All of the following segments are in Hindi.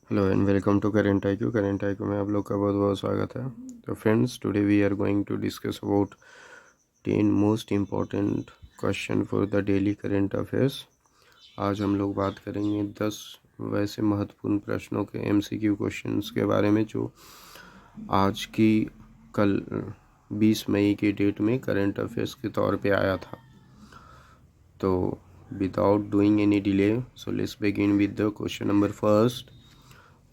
Hello and welcome to current IQ में आप लोग का बहुत बहुत स्वागत है। तो friends, today we are going to discuss about 10 most important question for the daily current affairs. आज हम लोग बात करेंगे 10 वैसे महत्वपूर्ण प्रश्नों के एमसीक्यू क्वेश्चंस के बारे में जो आज की कल 20 मई की डेट में करेंट अफेयर्स के तौर पे आया था। तो without doing any delay, so let's begin with the question number first.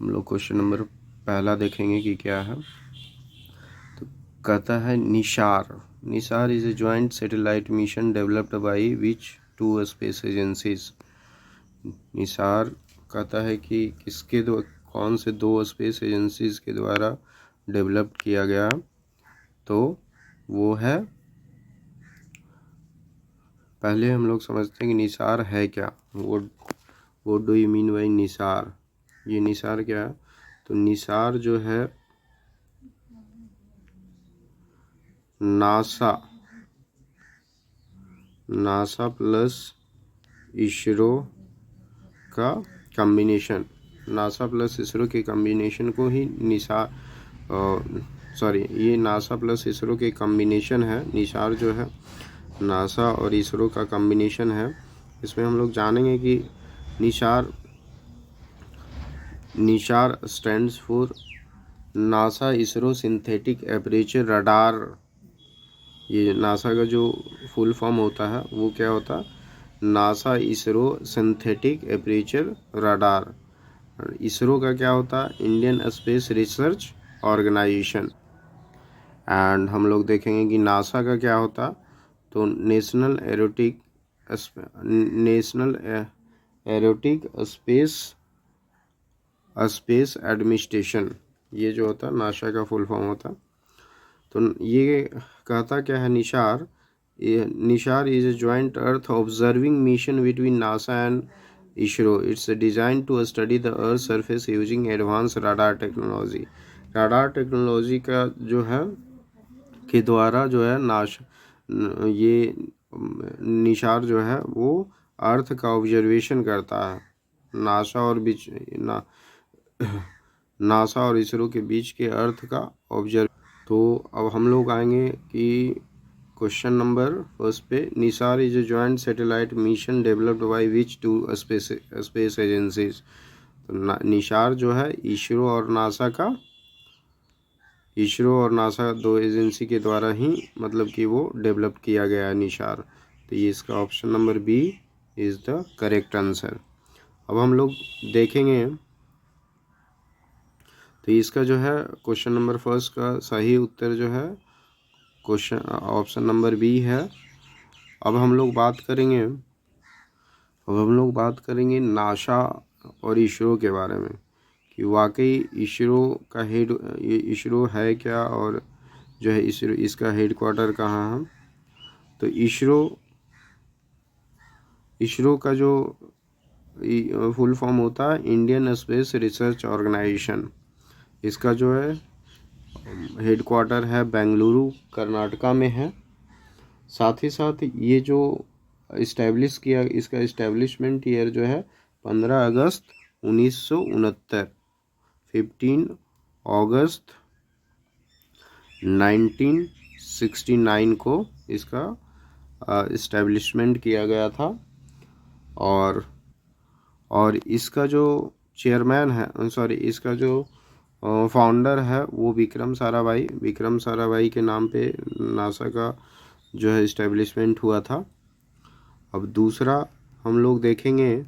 हम लोग क्वेश्चन नंबर पहला देखेंगे कि क्या है। तो कहता है NISAR is a joint satellite mission developed by which two space agencies. NISAR कहता है कि किसके दो कौन से दो स्पेस एजेंसीज के द्वारा डेवलप किया गया। तो वो है, पहले हम लोग समझते हैं कि निसार है क्या। वो do you mean by Nisar. ये निसार क्या है? तो निसार जो है नासा प्लस इसरो का कॉम्बिनेशन। नासा प्लस इसरो के कॉम्बिनेशन को ही ये नासा प्लस इसरो के कॉम्बिनेशन है। निसार जो है नासा और इसरो का कॉम्बिनेशन है। इसमें हम लोग जानेंगे कि NISAR stands for NASA ISRO synthetic aperture radar. ये नासा का जो फुल फॉर्म होता है वो क्या होता है? NASA ISRO synthetic aperture radar. ISRO का क्या होता है? Indian Space Research Organisation. And हम लोग देखेंगे कि नासा का क्या होता, तो नेशनल एरोटिक स्पेस एडमिनिस्ट्रेशन। ये जो होता है नासा का फुल फॉर्म होता। तो ये कहता क्या है NISAR is a joint earth observing mission between NASA and ISRO. It's design to study the earth surface using advance radar technology. Radar technology का जो है के द्वारा जो है ये निशार जो है वो अर्थ का ऑब्जर्वेशन करता है। नासा और इसरो के बीच के अर्थ का ऑब्जर्व। तो अब हम लोग आएंगे कि क्वेश्चन नंबर फर्स्ट पे, NISAR is a joint satellite mission developed by which two space agencies. तो निसार जो है इसरो और नासा दो एजेंसी के द्वारा ही मतलब कि वो डेवलप किया गया है निसार। तो ये इसका option number B is the correct answer. अब हम लोग देखेंगे तो इसका जो है क्वेश्चन नंबर फर्स्ट का सही उत्तर जो है क्वेश्चन ऑप्शन नंबर बी है। अब हम लोग बात करेंगे नासा और इसरो के बारे में कि वाकई इसरो है क्या, और जो है इसका हेडक्वार्टर कहाँ है। तो इसरो का जो फुल फॉर्म होता है इंडियन स्पेस रिसर्च ऑर्गेनाइजेशन। इसका जो है हेडक्वार्टर है बेंगलुरु कर्नाटका में है। साथ ही साथ ये जो इस्टेब्लिश किया, इसका इस्टेब्लिशमेंट ईयर जो है 15 अगस्त 1969, 15 अगस्त 1969 को इसका इस्टेब्लिशमेंट किया गया था। और इसका जो चेयरमैन है, इसका जो फाउंडर है वो विक्रम साराभाई के नाम पे नासा का जो है इस्टेब्लिशमेंट हुआ था। अब दूसरा हम लोग देखेंगे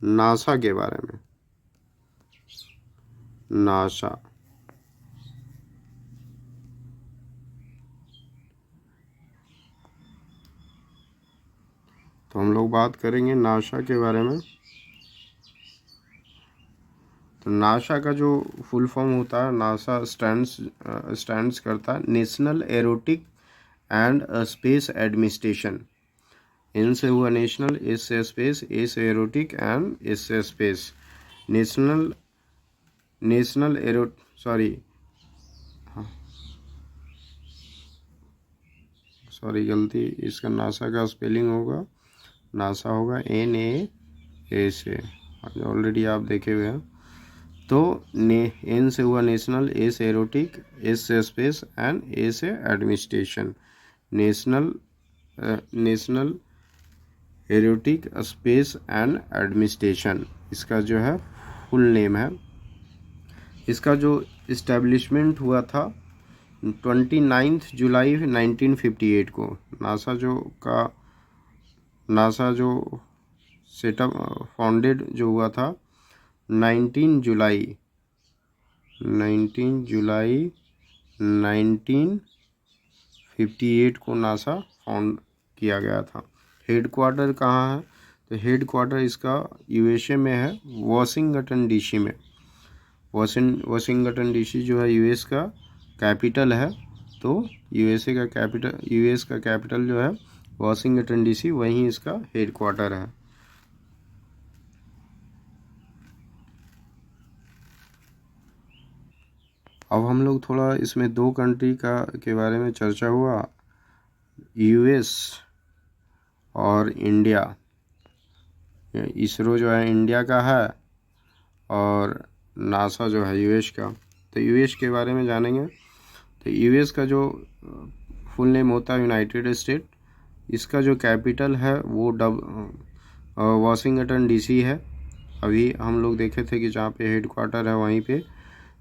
नासा के बारे में। नासा तो हम लोग बात करेंगे नासा के बारे में। तो नासा का जो फुल फॉर्म होता है, नासा स्टैंड्स करता है national aeronautic and space administration. N से हुआ नेशनल, एस से स्पेस, ए से एरोटिक एंड एस से स्पेस। नेशनल एरो सॉरी गलती, इसका नासा का स्पेलिंग होगा, नासा होगा NAA से, ऑलरेडी आप देखे हुए हैं। तो एन से हुआ नेशनल, ए से एरोटिक, एस से स्पेस एंड ए से Administration. National Aeronautic Space and Administration इसका जो है फुल नेम है। इसका जो इस्टेब्लिशमेंट हुआ था 29 जुलाई 1958 को। नासा जो सेटअप फाउंडेड जो हुआ था 19 जुलाई 1958 को नासा फाउंड किया गया था। हेडक्वार्टर कहाँ है? तो हेडक्वार्टर इसका यूएसए में है, वाशिंगटन डीसी में। वाशिंगटन डीसी जो है यूएस का कैपिटल है। तो यूएस का कैपिटल जो है वाशिंगटन डीसी, वहीं इसका हेडक्वार्टर है। अब हम लोग थोड़ा इसमें दो कंट्री के बारे में चर्चा हुआ, यूएस और इंडिया। इसरो जो है इंडिया का है और नासा जो है यूएस का। तो यूएस के बारे में जानेंगे। तो यूएस का जो फुल नेम होता है यूनाइटेड स्टेट। इसका जो कैपिटल है वो वाशिंगटन डीसी है। अभी हम लोग देखे थे कि जहाँ पे हेडक्वार्टर है वहीं पे।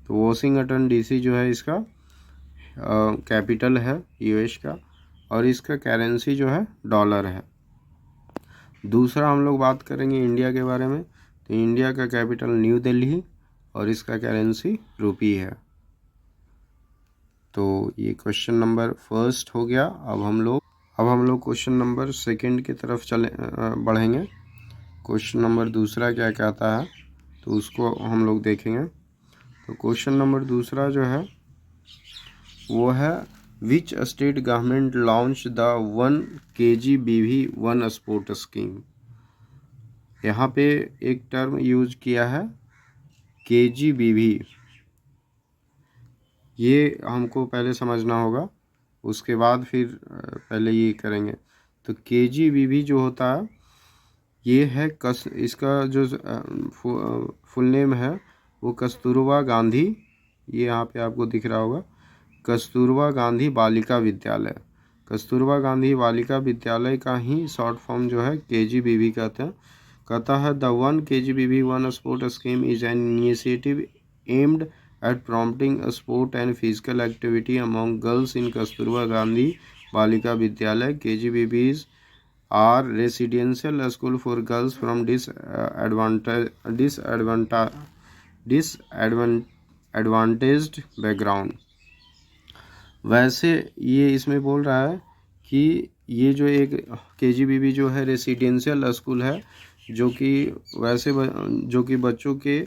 तो वाशिंगटन डीसी जो है इसका कैपिटल है यूएस का, और इसका करेंसी जो है डॉलर है। दूसरा हम लोग बात करेंगे इंडिया के बारे में। तो इंडिया का कैपिटल न्यू दिल्ली और इसका करेंसी रुपी है। तो ये क्वेश्चन नंबर फर्स्ट हो गया। अब हम लोग क्वेश्चन नंबर सेकंड की तरफ बढ़ेंगे। क्वेश्चन नंबर दूसरा क्या कहता है तो उसको हम लोग देखेंगे। तो क्वेश्चन नंबर दूसरा जो है वो है, which state government launch the 1 KGBV 1 sport scheme. यहाँ पे एक टर्म यूज किया है KGBV, ये हमको पहले समझना होगा, उसके बाद फिर पहले ये करेंगे। तो KGBV जो होता है ये है इसका जो फुल नेम है वो कस्तूरबा गांधी, ये यहाँ पे आपको दिख रहा होगा, कस्तूरबा गांधी बालिका विद्यालय। कस्तूरबा गांधी बालिका विद्यालय का ही शॉर्ट फॉर्म जो है KGBV कहता है the 1 KGBV 1 sport scheme is an initiative aimed at promoting a sport and physical activity among girls in Kasturba Gandhi Balika Vidyalaya. KGBVs are residential school for girls from disadvantaged background. वैसे ये इसमें बोल रहा है कि ये जो एक KGBV जो है रेसिडेंशियल स्कूल है जो कि बच्चों के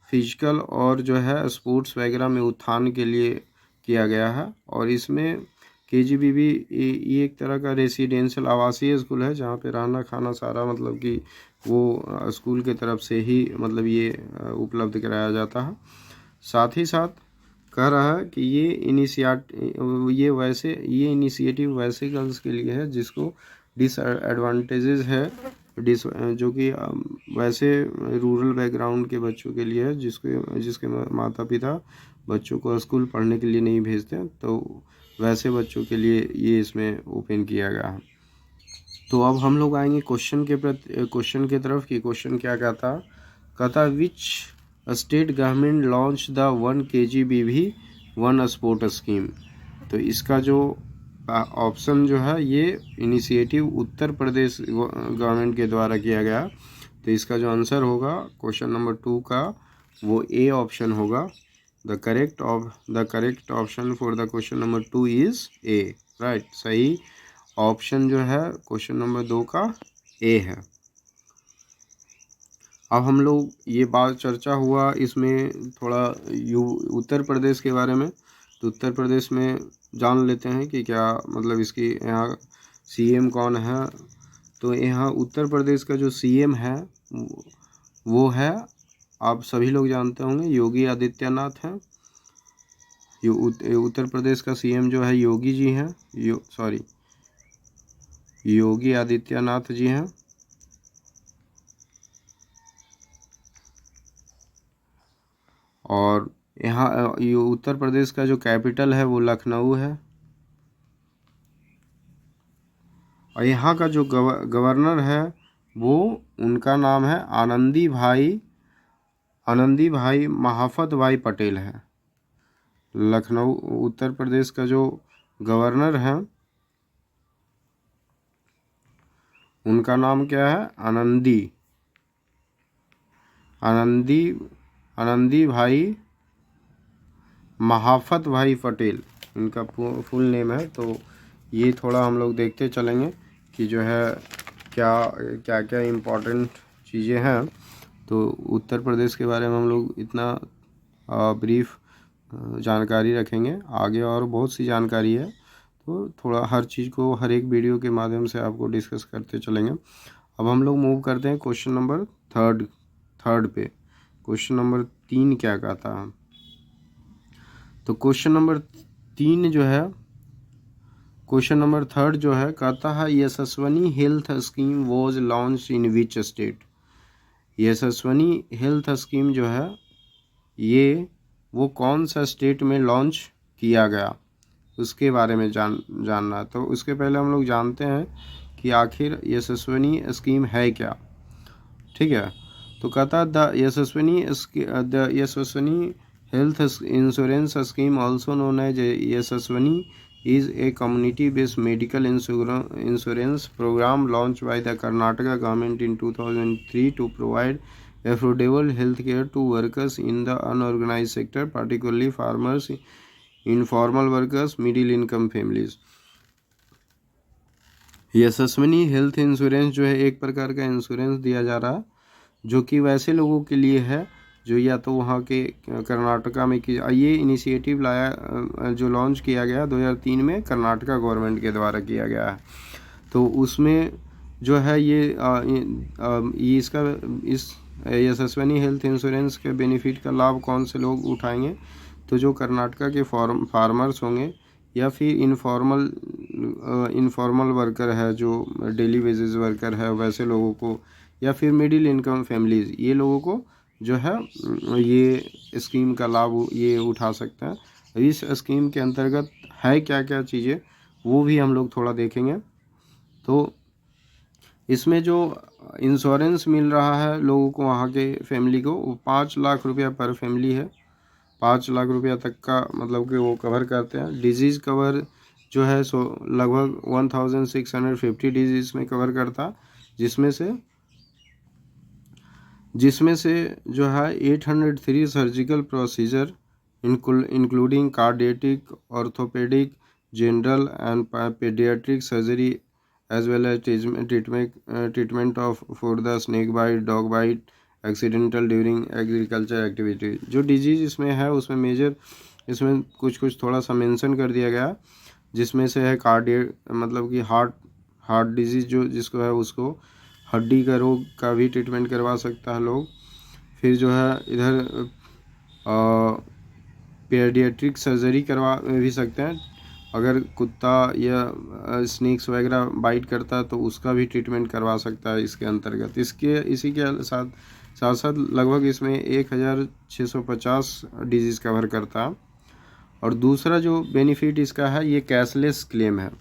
फिजिकल और जो है स्पोर्ट्स वगैरह में उत्थान के लिए किया गया है। और इसमें KGBV ये एक तरह का रेसिडेंशियल आवासीय स्कूल है जहाँ पे रहना खाना सारा मतलब कि वो स्कूल के तरफ से ही मतलब ये उपलब्ध कराया जाता है। साथ ही साथ कह रहा है कि ये इनिशिएटिव वैसे गर्ल्स के लिए है जिसको डिसएडवांटेजेस है, जो कि वैसे रूरल बैकग्राउंड के बच्चों के लिए है जिसके माता पिता बच्चों को स्कूल पढ़ने के लिए नहीं भेजते, तो वैसे बच्चों के लिए ये इसमें ओपन किया गया है। तो अब हम लोग आएंगे क्वेश्चन के तरफ कि क्वेश्चन क्या कहता which state government launch the 1 KGBV 1 sport scheme. तो इसका जो ऑप्शन जो है ये इनिशिएटिव उत्तर प्रदेश गवर्नमेंट के द्वारा किया गया। तो इसका जो आंसर होगा क्वेश्चन नंबर 2 का वो ए ऑप्शन होगा। The correct option for the question number 2 is a, right. सही ऑप्शन जो है क्वेश्चन नंबर 2 का ए है। अब हम लोग ये बात चर्चा हुआ इसमें थोड़ा उत्तर प्रदेश के बारे में। तो उत्तर प्रदेश में जान लेते हैं कि क्या मतलब इसकी यहाँ CM कौन है। तो यहाँ उत्तर प्रदेश का जो CM है वो है, आप सभी लोग जानते होंगे, योगी आदित्यनाथ हैं। उत्तर प्रदेश का CM जो है योगी जी हैं, योगी आदित्यनाथ जी हैं। और यहाँ ये उत्तर प्रदेश का जो कैपिटल है वो लखनऊ है। और यहाँ का जो गवर्नर है वो उनका नाम है आनंदी भाई महाफत भाई पटेल है। लखनऊ उत्तर प्रदेश का जो गवर्नर है उनका नाम क्या है? आनंदी भाई महाफत भाई पटेल इनका फुल नेम है। तो ये थोड़ा हम लोग देखते चलेंगे कि जो है क्या क्या क्या इम्पोर्टेंट चीज़ें हैं। तो उत्तर प्रदेश के बारे में हम लोग इतना ब्रीफ जानकारी रखेंगे, आगे और बहुत सी जानकारी है, तो थोड़ा हर चीज़ को हर एक वीडियो के माध्यम से आपको डिस्कस करते चलेंगे। अब हम लोग मूव करते हैं क्वेश्चन नंबर थर्ड पे। क्वेश्चन नंबर 3 क्या कहता है? तो क्वेश्चन नंबर 3 जो है, क्वेश्चन नंबर 3 जो है कहता है Yashasvini health scheme was launch in which state. Yashasvini health scheme जो है ये वो कौन सा स्टेट में लॉन्च किया गया, उसके बारे में जानना है। तो उसके पहले हम लोग जानते हैं कि आखिर यशस्वनी स्कीम है क्या। ठीक है, तो कहता the Yashasvini health insurance scheme also known as Yashasvini is a community-based medical insurance program launched by the Karnataka government in 2003 to provide affordable health care to workers in the unorganized sector, particularly farmers, informal workers, middle-income families. Yashasvini health insurance जो है एक प्रकार का इंश्योरेंस दिया जा रहा है जो कि वैसे लोगों के लिए है जो या तो वहाँ के कर्नाटका में की ये इनिशिएटिव लाया जो लॉन्च किया गया 2003 में कर्नाटका गवर्नमेंट के द्वारा किया गया है। तो उसमें जो है ये इसका इस यशस्वनी हेल्थ इंश्योरेंस के बेनिफिट का लाभ कौन से लोग उठाएंगे? तो जो कर्नाटका के फार्मर्स होंगे या फिर इनफॉर्मल वर्कर है जो डेली वेजेस वर्कर है वैसे लोगों को, या फिर मिडिल इनकम फैमिलीज़, ये लोगों को जो है ये स्कीम का लाभ ये उठा सकते हैं। इस स्कीम के अंतर्गत है क्या क्या चीज़ें वो भी हम लोग थोड़ा देखेंगे। तो इसमें जो इंश्योरेंस मिल रहा है लोगों को, वहाँ के फैमिली को, वो 5 लाख रुपया पर फैमिली है। 5 लाख रुपया तक का मतलब कि वो कवर करते हैं। डिजीज़ कवर जो है सो लगभग 1650 डिजीज़ में कवर करता, जिसमें से जो है 803 surgical procedure including cardiac, orthopaedic, general and paediatric surgery as well as treatment of for the snake bite, dog bite, accidental during agriculture activity. जो डिजीज़ इसमें है उसमें मेजर इसमें कुछ थोड़ा सा मेंशन कर दिया गया, जिसमें से है मतलब कि हार्ट डिजीज़ जो जिसको है उसको हड्डी का रोग का भी ट्रीटमेंट करवा सकता है लोग। फिर जो है इधर पेडियाट्रिक सर्जरी करवा भी सकते हैं, अगर कुत्ता या स्नेक्स वगैरह बाइट करता है तो उसका भी ट्रीटमेंट करवा सकता है इसके अंतर्गत। इसी के साथ लगभग इसमें 1650 डिजीज़ कवर करता है। और दूसरा जो बेनिफिट इसका है ये कैशलेस क्लेम है।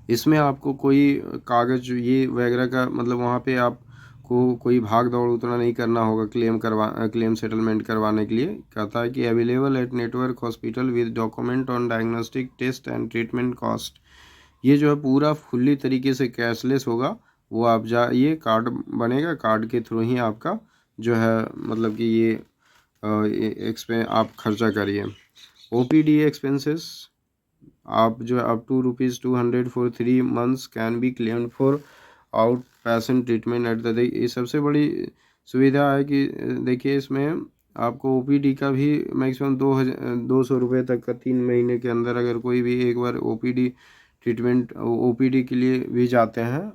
इसमें आपको कोई कागज़ ये वगैरह का मतलब वहाँ पे आपको कोई भाग दौड़ उतना नहीं करना होगा क्लेम सेटलमेंट करवाने के लिए। कहता है कि available at network hospital with document on diagnostic test and treatment cost. ये जो है पूरा फुल्ली तरीके से कैशलेस होगा। वो आप जाइए, कार्ड बनेगा, कार्ड के थ्रू ही आपका जो है मतलब कि ये आप खर्चा करिए। OPD एक्सपेंसेस आप जो है up to ₹200 for 3 months can be claimed for outpatient treatment at the. ये सबसे बड़ी सुविधा है कि देखिए इसमें आपको OPD का भी मैक्सिमम 200 रुपये तक का 3 महीने के अंदर अगर कोई भी एक बार OPD ट्रीटमेंट OPD के लिए भी जाते हैं।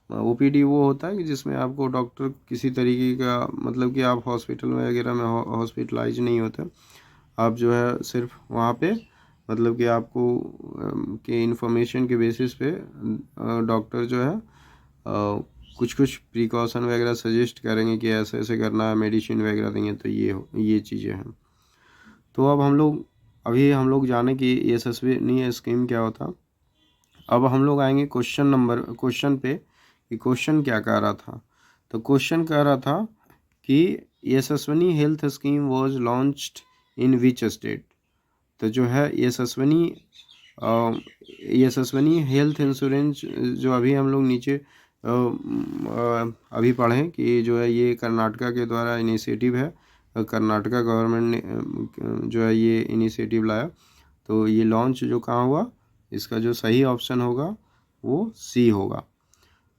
OPD वो होता है कि जिसमें आपको डॉक्टर किसी तरीके का मतलब कि आप हॉस्पिटल वगैरह में हॉस्पिटलाइज नहीं होते, आप जो है सिर्फ वहाँ पे मतलब कि आपको के इन्फॉर्मेशन के बेसिस पे डॉक्टर जो है कुछ कुछ प्रिकॉशन वगैरह सजेस्ट करेंगे कि ऐसे ऐसे करना है, मेडिसिन वगैरह देंगे। तो ये चीज़ें हैं। तो अब हम लोग जाने कि यशस्विनी स्कीम क्या होता। अब हम लोग आएंगे क्वेश्चन पे कि क्वेश्चन क्या कह रहा था। तो क्वेश्चन कह रहा था कि Yashasvini health scheme was launched in which state. तो जो है यशस्विनी हेल्थ इंश्योरेंस जो अभी हम लोग नीचे अभी पढ़ें कि जो है ये कर्नाटका के द्वारा इनिशिएटिव है। कर्नाटका गवर्नमेंट ने जो है ये इनिशिएटिव लाया। तो ये लॉन्च जो कहाँ हुआ, इसका जो सही ऑप्शन होगा वो सी होगा।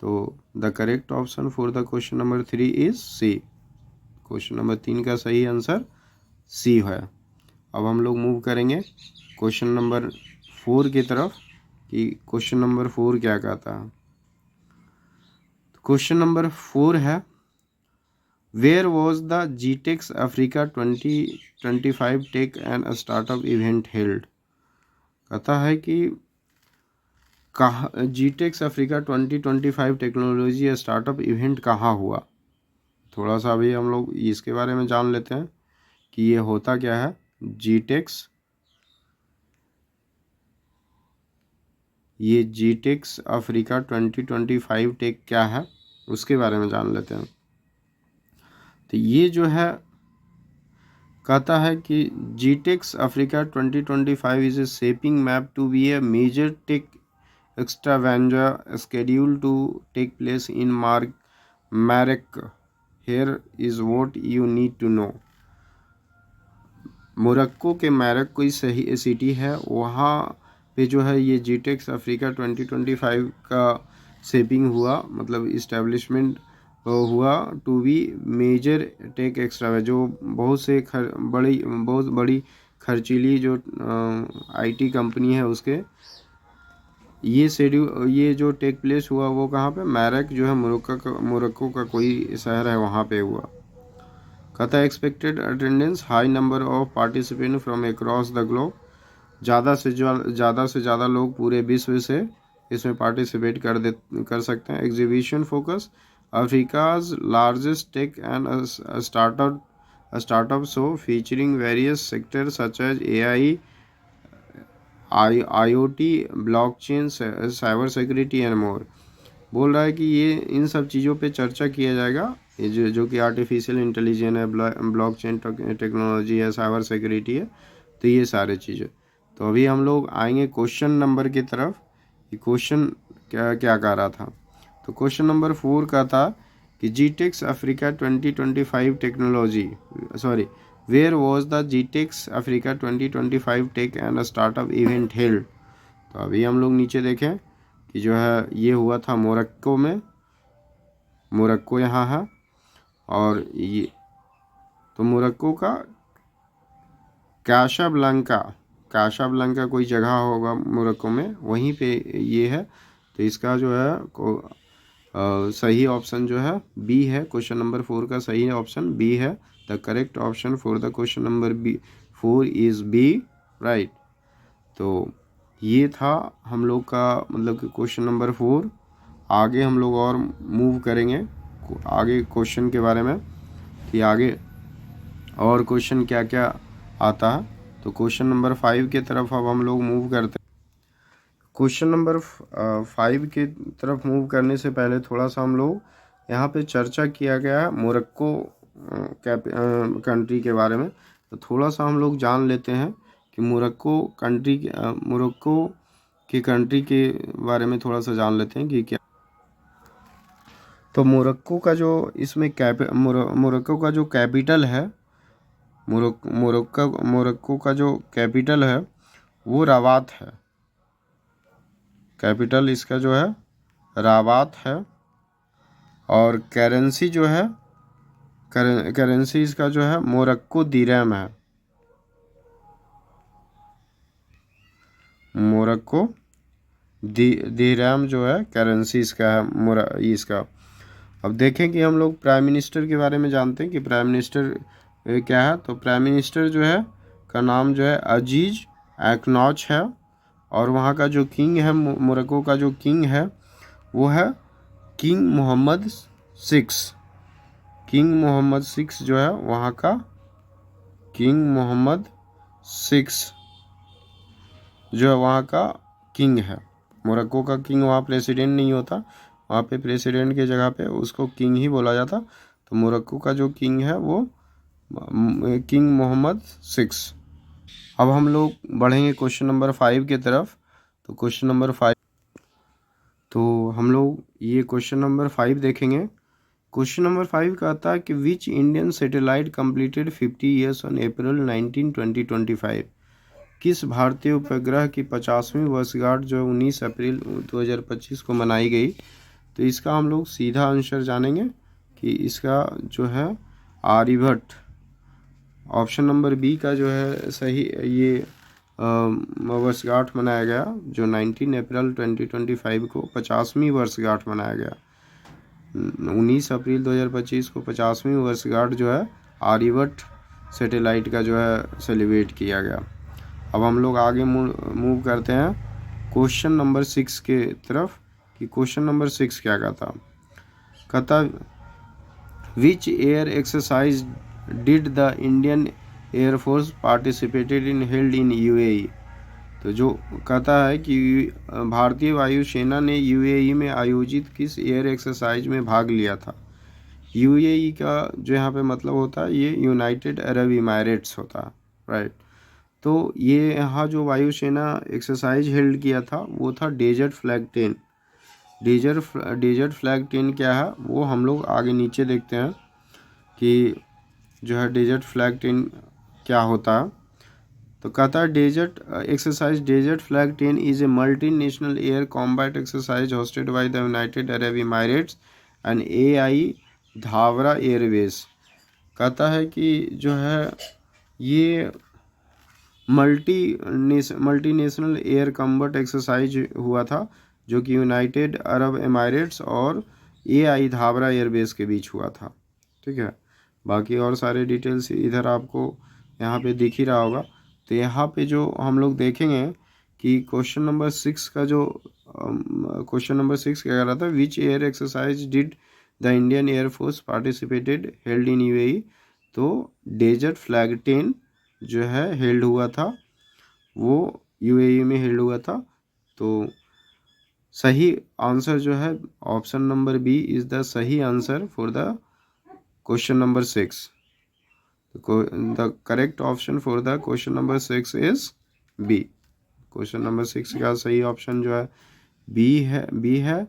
तो the correct option for the question number 3 is C. Question number 3 का सही आंसर सी है। अब हम लोग मूव करेंगे क्वेश्चन नंबर 4 की तरफ कि क्वेश्चन नंबर 4 क्या कहता है। क्वेश्चन नंबर 4 है where was the GITEX Africa 2025 tech and startup event held. कहता है कि कहाँ GITEX Africa 2025 technology startup event कहाँ हुआ। थोड़ा सा अभी हम लोग इसके बारे में जान लेते हैं कि ये होता क्या है। जीटेक्स अफ्रीका 2025 टेक क्या है उसके बारे में जान लेते हैं। तो ये जो है कहता है कि GITEX Africa 2025 is a shaping up to be a major tech extravaganza scheduled to take place in Marrakech. Here is what you need to know. Morocco के मैरक कोई सही सिटी है, वहाँ पे जो है ये जीटेक्स अफ्रीका 2025 का शेपिंग हुआ, मतलब इस्टेब्लिशमेंट हुआ to be major tech extra, जो बहुत बड़ी खर्चीली जो आईटी कंपनी है उसके ये जो टेक प्लेस हुआ वो कहाँ पे, मैरक जो है मोरक्को का कोई शहर है वहाँ पे हुआ। कहता है expected attendance high number of participant from across the globe. ज़्यादा से ज़्यादा लोग पूरे विश्व से इसमें पार्टिसिपेट कर सकते हैं। Exhibition focus Africa's largest tech and startup show featuring various sector such as AI, IoT, blockchain, cyber security and more. बोल रहा है कि ये इन सब चीज़ों पे चर्चा किया जाएगा, ये जो कि आर्टिफिशियल इंटेलिजेंस है, ब्लॉकचेन टेक्नोलॉजी है, साइबर सिक्योरिटी है, तो ये सारे चीज़ें। तो अभी हम लोग आएंगे क्वेश्चन नंबर की तरफ। ये क्वेश्चन क्या क्या कह रहा था। तो क्वेश्चन नंबर 4 का था कि GITEX Africa 2025 technology where was the GITEX Africa 2025 tech and startup event held. तो अभी हम लोग नीचे देखें कि जो है ये हुआ था मोरक्को में, मोरक्को यहाँ है। और ये तो मोरक्को का कासाब्लंका कोई जगह होगा मोरक्को में, वहीं पे ये है। तो इसका जो है सही ऑप्शन जो है बी है। क्वेश्चन नंबर 4 का सही ऑप्शन बी है। The correct option for the question number 4 is B, right. तो ये था हम लोग का मतलब कि क्वेश्चन नंबर 4। आगे हम लोग और मूव करेंगे आगे क्वेश्चन के बारे में कि आगे और क्वेश्चन क्या क्या आता है। तो क्वेश्चन नंबर 5 की तरफ अब हम लोग मूव करते हैं। क्वेश्चन नंबर 5 की तरफ मूव करने से पहले थोड़ा सा हम लोग यहाँ पे चर्चा किया गया है मोरक्को कंट्री के बारे में। तो थोड़ा सा हम लोग जान लेते हैं कि मोरक्को की कंट्री के बारे में थोड़ा सा जान लेते हैं कि क्या। तो मोरक्को का जो इसमें मोरक्को का जो कैपिटल है, मोरक्को का जो कैपिटल है वो राबात है। कैपिटल इसका जो है राबात है। और करेंसी जो है करेंसी इसका जो है मोरक्को दिरहम है। मोरक्को दिरहम जो है करेंसी इसका है इसका। अब देखें कि हम लोग प्राइम मिनिस्टर के बारे में जानते हैं कि प्राइम मिनिस्टर क्या है। तो प्राइम मिनिस्टर जो है का नाम जो है अजीज एक्नॉच है। और वहाँ का जो किंग है, मोरक्को का जो किंग है वो है king Mohammed six, king Mohammed six जो है वहाँ का, किंग मोहम्मद सिक्स जो है वहाँ का किंग है। मोरक्को का किंग वहाँ प्रेसिडेंट नहीं होता, वहाँ पे प्रेसिडेंट के जगह पे उसको किंग ही बोला जाता। तो मोरक्को का जो किंग है वो किंग मोहम्मद सिक्स। अब हम लोग बढ़ेंगे क्वेश्चन नंबर 5 की तरफ। तो क्वेश्चन नंबर 5, तो हम लोग ये क्वेश्चन नंबर 5 देखेंगे। क्वेश्चन नंबर 5 कहता है कि which Indian satellite completed 50 years on April 19 2025। किस भारतीय उपग्रह की 50वीं वर्षगांठ जो 19 अप्रैल 2025 को मनाई गई। तो इसका हम लोग सीधा आंसर जानेंगे कि इसका जो है आर्यभट्ट, ऑप्शन नंबर बी का जो है सही ये वर्षगांठ मनाया गया, जो 19 अप्रैल 2025 को 50वीं वर्षगांठ मनाया गया। 19 अप्रैल 2025 को 50वीं वर्षगांठ जो है आर्यभट्ट सैटेलाइट का जो है सेलिब्रेट किया गया। अब हम लोग आगे मूव करते हैं क्वेश्चन नंबर 6 के तरफ कि क्वेश्चन नंबर 6 क्या कहता which air exercise did the Indian air force participated in held in UAE. तो जो कहता है कि भारतीय वायुसेना ने यूएई में आयोजित किस एयर एक्सरसाइज में भाग लिया था। यूएई का जो यहाँ पे मतलब होता है ये यूनाइटेड अरब इमारेट्स होता है, राइट। तो ये यहाँ जो वायुसेना एक्सरसाइज हेल्ड किया था वो था डेजर्ट फ्लैग 10। डेजर्ट फ्लैग 10 क्या है वो हम लोग आगे नीचे देखते हैं कि जो है डेजर्ट फ्लैग 10 क्या होता है। तो कहता है desert flag 10 is a multi national air combat exercise hosted by the United Arab Emirates and Al Dhafra airways. कहता है कि जो है ये multi national air combat exercise हुआ था जो कि यूनाइटेड अरब एमारेट्स और एआई धावरा एयरबेस के बीच हुआ था, ठीक है। बाकी और सारे डिटेल्स इधर आपको यहाँ पे दिख ही रहा होगा। तो यहाँ पे जो हम लोग देखेंगे कि क्वेश्चन नंबर 6 का जो क्वेश्चन नंबर 6 क्या कह रहा था, which air exercise did the Indian air force participated held in UAE. तो डेजर्ट फ्लैग 10 जो है हेल्ड हुआ था वो यूएई में हेल्ड हुआ था। तो सही आंसर जो है option number B is the सही answer for the question number 6। The correct option for the question number 6 is B. Question number 6 का सही ऑप्शन जो है बी है।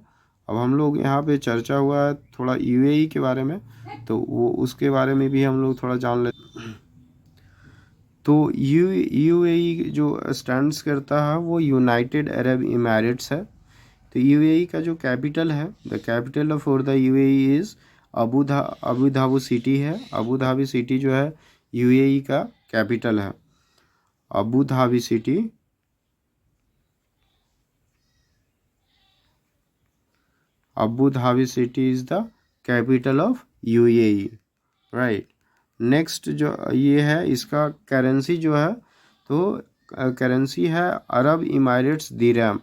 अब हम लोग यहाँ पे चर्चा हुआ है थोड़ा यूएई के बारे में, तो वो उसके बारे में भी हम लोग थोड़ा जान लेते। तो यूएई जो स्टैंड्स करता है वो यूनाइटेड अरब इमारेट्स है। तो यूएई का जो कैपिटल है, the capital for the UAE is Abu Dhabi city है। अबू धाबी सिटी जो है यूएई का कैपिटल है। Abu Dhabi city is the capital of UAE, right. Next जो ये है इसका करेंसी जो है, तो करेंसी है अरब इमारेट्स दिरहम।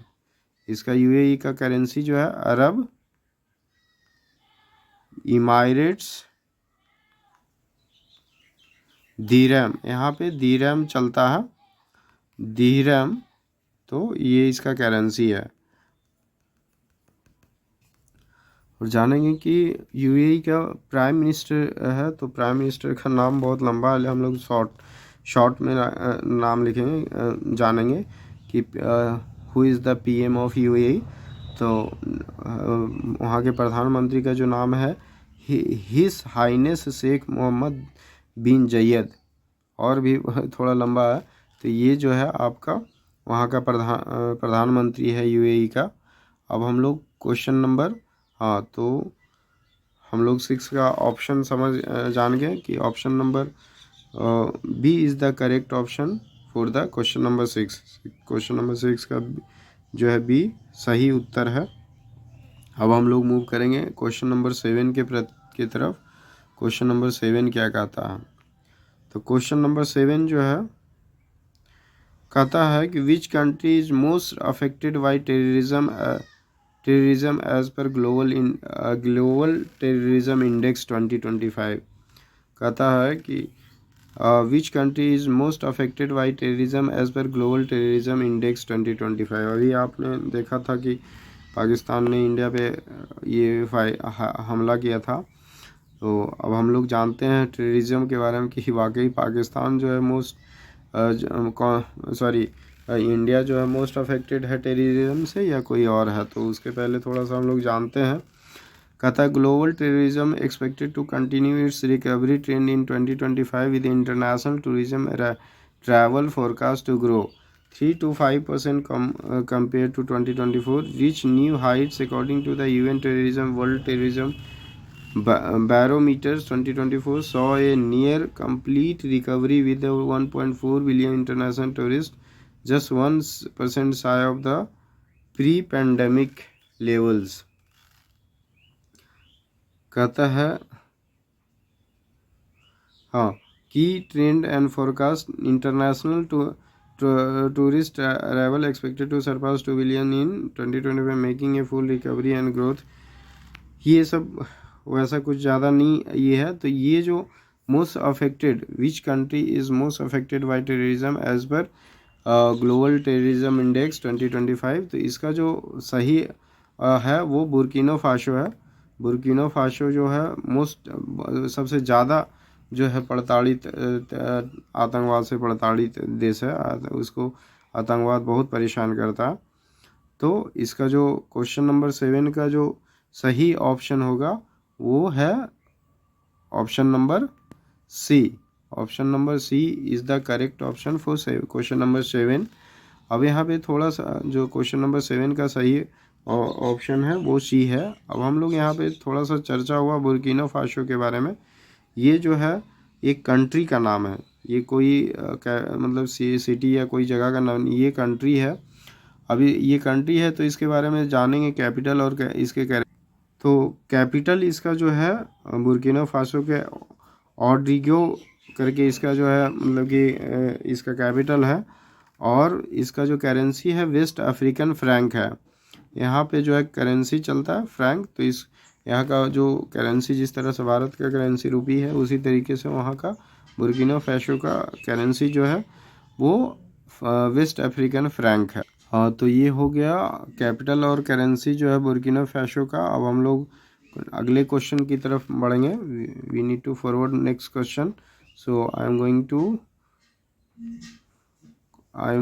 इसका यूएई का करेंसी जो है अरब इमारेट्स दिरहम। यहाँ पे दिरहम चलता है, दिरहम, तो ये इसका करेंसी है। और जानेंगे कि यूएई का प्राइम मिनिस्टर है, तो प्राइम मिनिस्टर का नाम बहुत लंबा है, हम लोग शॉर्ट में नाम लिखेंगे, जानेंगे कि who is the PM of UAE. तो वहाँ के प्रधानमंत्री का जो नाम है हिस हाइनेस शेख मोहम्मद बिन जयद, और भी थोड़ा लंबा है। तो ये जो है आपका वहाँ का प्रधानमंत्री है यूएई का। अब हम लोग क्वेश्चन नंबर, हाँ, तो हम लोग 6 का ऑप्शन जान गए कि option number B is the correct option for the question number 6। Question number 6 का जो है बी सही उत्तर है। अब हम लोग मूव करेंगे क्वेश्चन नंबर 7 के तरफ। क्वेश्चन नंबर 7 क्या कहता है, तो क्वेश्चन नंबर 7 जो है कहता है कि which country is most affected by terrorism as per global terrorism index 2025। कहता है कि which country is most affected by terrorism as per global terrorism index 2025। अभी आपने देखा था कि पाकिस्तान ने इंडिया पे ये हमला किया था। तो अब हम लोग जानते हैं टेररिज्म के बारे में कि वाकई पाकिस्तान जो है इंडिया जो है मोस्ट अफेक्टेड है टेररिज्म से या कोई और है। तो उसके पहले थोड़ा सा हम लोग जानते हैं। कहता global terrorism expected to continue its recovery trend in 2025 with international tourism travel forecast to grow 3 to 5% compared to 2024, reach new heights according to the UN Terrorism World Terrorism Barometers 2024 saw a near complete recovery with the 1.4 billion international tourists, just 1% shy of the pre-pandemic levels। कहता है हाँ की trend and forecast international tourist arrival expected to surpass 2 billion in 2025 making a full recovery and growth। ये सब वैसा कुछ ज़्यादा नहीं ये है। तो ये जो most affected which country is most affected by terrorism as per global terrorism index 2025, तो इसका जो सही है वो बुर्किना फासो है। बुर्किना फासो जो है मोस्ट सबसे ज़्यादा जो है प्रताड़ित आतंकवाद से प्रताड़ित देश है। उसको आतंकवाद बहुत परेशान करता है। तो इसका जो क्वेश्चन नंबर 7 का जो सही ऑप्शन होगा वो है option number C. Option number C is the correct option for question number 7। अब यहाँ पे थोड़ा सा जो क्वेश्चन नंबर 7 का सही ऑप्शन है वो सी है। अब हम लोग यहाँ पे थोड़ा सा चर्चा हुआ बुर्किना फासो के बारे में। ये जो है एक कंट्री का नाम है, ये कोई मतलब सिटी या कोई जगह का नाम, ये कंट्री है। अभी ये कंट्री है तो इसके बारे में जानेंगे कैपिटल और इसके तो कैपिटल इसका जो है बुर्किना फासो के ओड्रिगो करके इसका जो है मतलब कि इसका कैपिटल है। और इसका जो करेंसी है वेस्ट अफ्रीकन फ्रैंक है। यहाँ पे जो है करेंसी चलता है फ्रैंक। तो इस यहाँ का जो करेंसी जिस तरह से भारत का करेंसी रुपी है उसी तरीके से वहाँ का बुर्किना फासो का करेंसी जो है वो वेस्ट अफ्रीकन फ्रैंक है। हाँ, तो ये हो गया कैपिटल और करेंसी जो है बुर्किना फासो का। अब हम लोग अगले क्वेश्चन की तरफ बढ़ेंगे। We need to forward next question. So I am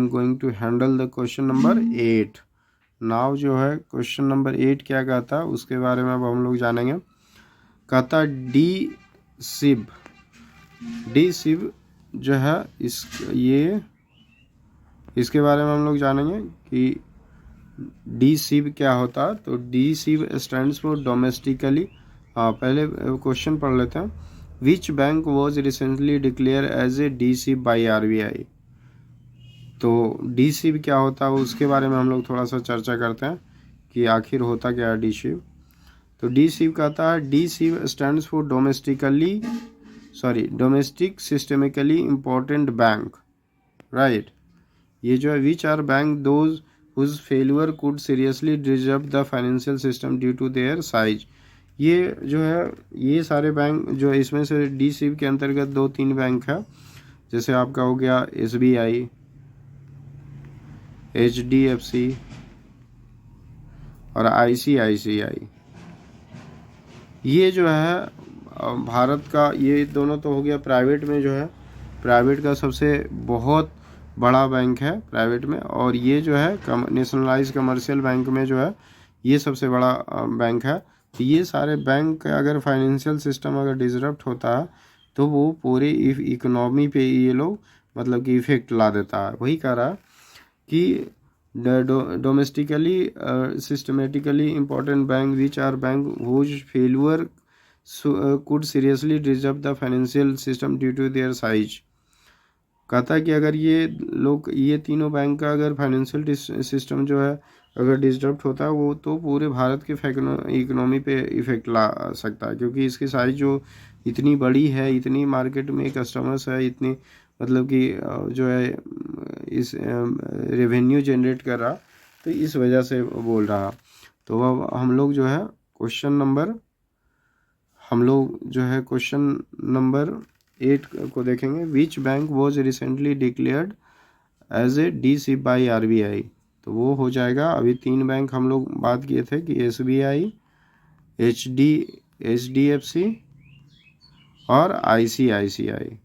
going to handle the question number 8 now. जो है क्वेश्चन नंबर 8 क्या कहता है उसके बारे में अब हम लोग जानेंगे। कहता डी सिब जो है इसके बारे में हम लोग जानेंगे कि डी सिब क्या होता है। तो D SIB stands for domestically. हाँ, पहले क्वेश्चन पढ़ लेते हैं। Which bank was recently declare as a D SIB by RBI। तो डी सिब क्या होता है उसके बारे में हम लोग थोड़ा सा चर्चा करते हैं कि आखिर होता क्या है डी सिब। तो डी सिब कहता है D SIB stands for domestic systemically important bank, right. ये जो है which are bank those whose failure could seriously disturb the financial system due to their size. ये जो है ये सारे बैंक जो इसमें से डी सिब के अंतर्गत 2-3 बैंक है। जैसे आपका हो गया SBI, HDFC और ICICI। ये जो है भारत का, ये दोनों तो हो गया प्राइवेट में, जो है प्राइवेट का सबसे बहुत बड़ा बैंक है प्राइवेट में। और ये जो है नेशनलाइज कमर्शियल बैंक में जो है ये सबसे बड़ा बैंक है। तो ये सारे बैंक अगर फाइनेंशियल सिस्टम अगर डिसरप्ट होता है तो वो पूरे इकोनॉमी पे ये लोग मतलब कि इफेक्ट ला देता है। वही कह रहा है कि domestically systematically important bank which are bank whose failure could seriously disturb the financial system due to their size. कहता है कि अगर ये तीनों बैंक का अगर फाइनेंशियल सिस्टम जो है अगर डिस्टर्ब होता है वो तो पूरे भारत के इकोनॉमी पे इफेक्ट ला सकता है, क्योंकि इसकी साइज जो इतनी बड़ी है, इतनी मार्केट में कस्टमर्स है, इतनी मतलब कि जो है इस रेवेन्यू जनरेट कर रहा, तो इस वजह से बोल रहा। तो अब हम लोग जो है क्वेश्चन नंबर 8 को देखेंगे। Which bank was recently declared as a DC by RBI। तो वो हो जाएगा, अभी 3 बैंक हम लोग बात किए थे कि SBI, HDFC और ICICI।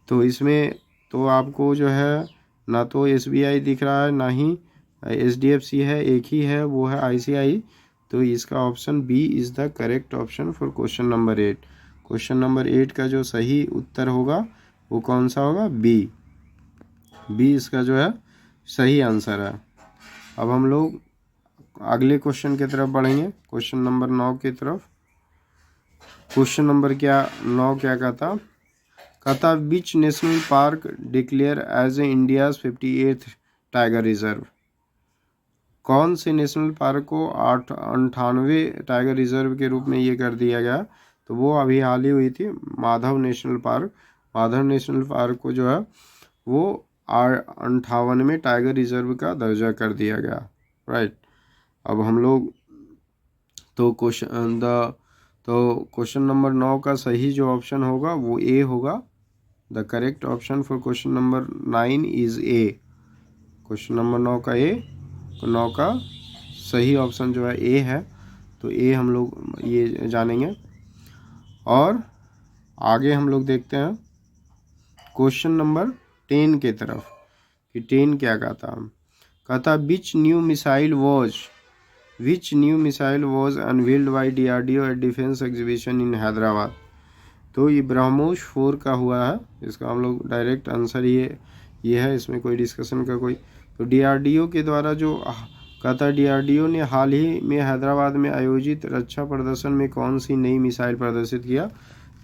तो इसमें तो आपको जो है ना तो SBI दिख रहा है, ना ही HDFC है, एक ही है वो है ICI। तो इसका option B is the correct option for question number 8। Question number 8 का जो सही उत्तर होगा वो कौन सा होगा? बी इसका जो है सही आंसर है। अब हम लोग अगले क्वेश्चन की तरफ बढ़ेंगे, क्वेश्चन नंबर 9 की तरफ। क्वेश्चन नंबर 9 क्या कहता which national park declare as a India's 58th tiger reserve. कौन से नेशनल पार्क को 98वें टाइगर रिजर्व के रूप में ये कर दिया गया? तो वो अभी हाल ही हुई थी, Madhav national park. Madhav national park को जो है वो 58वें टाइगर रिजर्व का दर्जा कर दिया गया, राइट। अब हम लोग तो क्वेश्चन नंबर 9 का सही जो ऑप्शन होगा वो ए होगा। The correct option for question number 9 is a. Question number 9 का सही ऑप्शन जो है ए है। तो ए हम लोग ये जानेंगे। और आगे हम लोग देखते हैं क्वेश्चन नंबर 10 के तरफ कि 10 क्या कहता which new missile was unveiled by DRDO at defence exhibition in Hyderabad. तो ये ब्रह्मोस 4 का हुआ है, इसका हम लोग डायरेक्ट आंसर ये है, इसमें कोई डिस्कशन का कोई। तो DRDO के द्वारा जो कहता DRDO ने हाल ही में हैदराबाद में आयोजित रक्षा प्रदर्शन में कौन सी नई मिसाइल प्रदर्शित किया?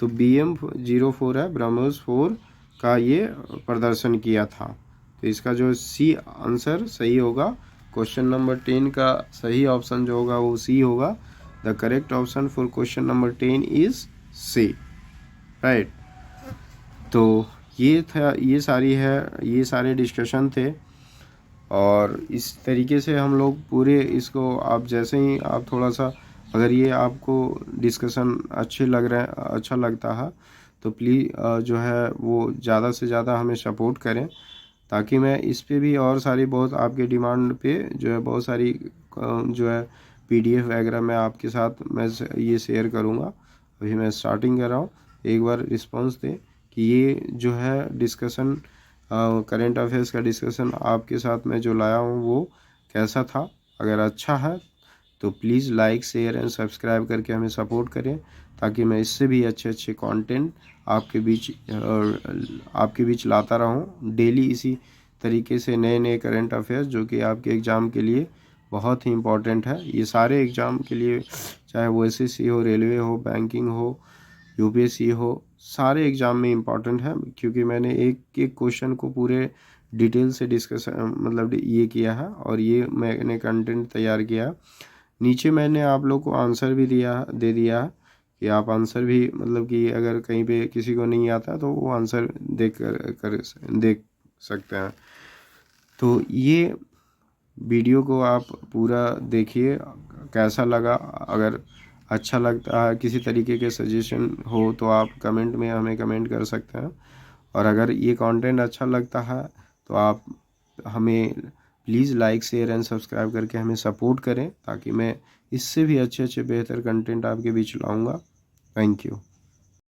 तो BM-04 है, ब्रह्मोस 4 का ये प्रदर्शन किया था। तो इसका जो सी आंसर सही होगा। क्वेश्चन नंबर 10 का सही ऑप्शन जो होगा वो सी होगा। The correct option for question number 10 is C, right. तो ये था, ये सारे डिस्कशन थे। और इस तरीके से हम लोग पूरे इसको, आप जैसे ही आप थोड़ा सा अगर ये आपको डिस्कशन अच्छा लगता है तो प्लीज़ जो है वो ज़्यादा से ज़्यादा हमें सपोर्ट करें, ताकि मैं इस पे भी और सारी बहुत आपके डिमांड पे जो है बहुत सारी जो है PDF वगैरह मैं आपके साथ मैं ये शेयर करूँगा। अभी मैं स्टार्टिंग कर रहा हूँ, एक बार रिस्पांस दें कि ये जो है डिस्कशन करेंट अफेयर्स का डिस्कशन आपके साथ मैं जो लाया हूँ वो कैसा था। अगर अच्छा है तो please like share and subscribe करके हमें सपोर्ट करें, ताकि मैं इससे भी अच्छे कंटेंट आपके बीच लाता रहूं डेली। इसी तरीके से नए करेंट अफेयर्स जो कि आपके एग्ज़ाम के लिए बहुत ही इम्पोर्टेंट है। ये सारे एग्ज़ाम के लिए, चाहे वो SSC हो, रेलवे हो, बैंकिंग हो, UPSC हो, सारे एग्ज़ाम में इम्पॉर्टेंट है, क्योंकि मैंने एक क्वेश्चन को पूरे डिटेल से डिस्कशन मतलब ये किया है और ये मैंने कंटेंट तैयार किया। नीचे मैंने आप लोग को आंसर भी दे दिया है कि आप आंसर भी मतलब कि अगर कहीं पे किसी को नहीं आता तो वो आंसर देख सकते हैं। तो ये वीडियो को आप पूरा देखिए, कैसा लगा। अगर अच्छा लगता है, किसी तरीके के सजेशन हो तो आप कमेंट में हमें कमेंट कर सकते हैं। और अगर ये कंटेंट अच्छा लगता है तो आप हमें please like share and subscribe करके हमें सपोर्ट करें, ताकि मैं इससे भी अच्छे बेहतर कंटेंट आपके बीच लाऊंगा। Thank you.